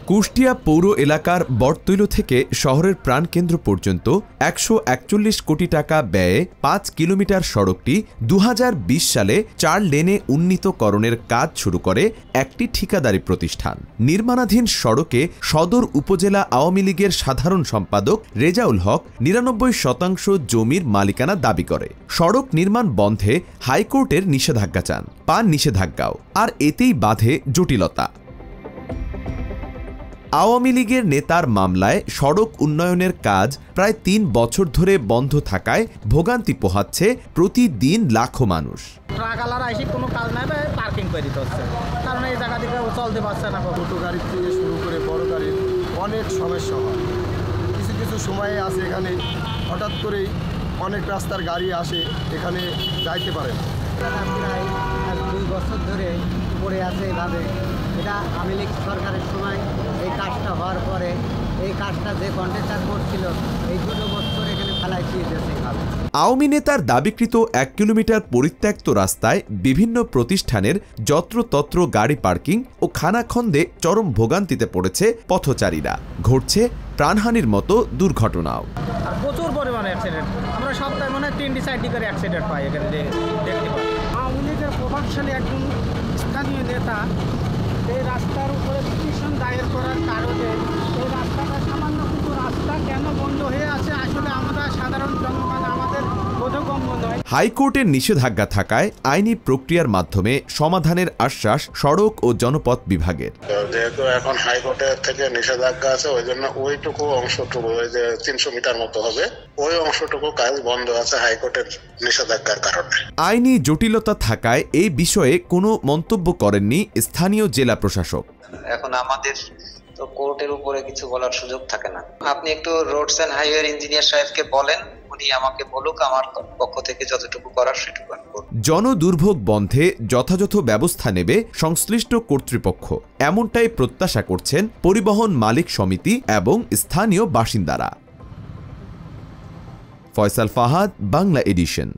কুষ্টিয়া পৌর এলাকার বটতৈল থেকে শহরের প্রাণকেন্দ্র পর্যন্ত ১৪১ কোটি টাকা ব্যয়ে ৫ কিলোমিটার সড়কটি ২০২০ সালে ৪ লেনে উন্নীতকরণের কাজ শুরু করে একটি ঠিকাদারি প্রতিষ্ঠান। নির্মাণাধীন সড়কে সদর উপজেলা আওয়ামী লীগের সাধারণ সম্পাদক রেজাউল হক ৯৯% জমির মালিকানা দাবি করে। সড়ক নির্মাণ বন্ধে হাইকোর্টের নিষেধাজ্ঞা চান, পান নিষেধাজ্ঞাও, আর এতেই বাধে জটিলতা। আওয়ামী লীগের নেতার মামলায় সড়ক উন্নয়নের কাজ প্রায় ৩ বছর ধরে বন্ধ থাকায় ভোগান্তি পোহাচ্ছে প্রতিদিন লাখো মানুষ। ট্রাকওয়ালারা এসে কোনো কাজ নাই, পার্কিং করে দিতে হচ্ছে, কারণ এই জায়গা থেকে চলতে পারছে না। ছোটো গাড়ি থেকে শুরু করে বড় গাড়ির অনেক সমস্যা হয়। কিছু কিছু সময়ে আসে এখানে হঠাৎ করেই অনেক রাস্তার গাড়ি আসে, এখানে যাইতে পারে না। প্রায় ২ বছর ধরে পড়ে আছে এভাবে। এটা আওয়ামী লীগ সরকারের সময় এই কাজটা হওয়ার পরে এই কাজটা যে কন্ট্রাক্টর করছিল এই ২ বছর এখানে ফেলাই দিয়েছে। আওয়ামী নেতার দাবিকৃত ১ কিলোমিটার পরিত্যক্ত রাস্তায় বিভিন্ন প্রতিষ্ঠানের যত্রতত্র গাড়ি পার্কিং ও খানাখন্দে চরম ভোগান্তিতে পড়েছে পথচারীরা। ঘটছে প্রাণহানির মতো দুর্ঘটনাও। প্রচুর পরিমাণে অ্যাক্সিডেন্ট, আমরা সপ্তাহে মনে হয় ৩-৪টি করে অ্যাক্সিডেন্ট পাই এখানে দেখতে পাই। আওয়ামী লীগের প্রভাবশালী একজন স্থানীয় নেতা এই রাস্তার উপরে পিটিশন দায়ের করার কারণে এই রাস্তাটা সামান্য কিছু রাস্তা কেন বন্ধ হয়ে আছে আসলে আমরা সাধারণ জনগণ আমাদের বোধগম্য নয়। হাইকোর্টের নিষেধাজ্ঞা থাকায় আইনি প্রক্রিয়ার মাধ্যমে সমাধানের আশ্বাস সড়ক ও জনপথ বিভাগের। যেহেতু এখন হাইকোর্টের থেকে নিষেধাজ্ঞা আছে, ওই জন্য ওইটুকু অংশটুকু, ওই যে ৩০০ মিটার মতো হবে, ওই অংশটুকু কাজ বন্ধ আছে হাইকোর্টের নিষেধাজ্ঞার কারণে। আইনি জটিলতা থাকায় এই বিষয়ে কোনো মন্তব্য করেননি স্থানীয় জেলা প্রশাসক। এখন আমাদের তো কোর্টের উপরে কিছু বলার সুযোগ থাকে না। আপনি একটু রোডস এন্ড হাইওয়ে ইঞ্জিনিয়ার সাহেবকে বলেন, উনি আমাকে বলুক, আমার পক্ষ থেকে যতটুকু করার সেটুকু আমি করব। জনদুর্ভোগ বন্ধে যথাযথ ব্যবস্থা নেবে সংশ্লিষ্ট কর্তৃপক্ষ, এমনটাই প্রত্যাশা করছেন পরিবহন মালিক সমিতি এবং স্থানীয় বাসিন্দারা। ফয়সাল ফাহাদ, বাংলা এডিশন।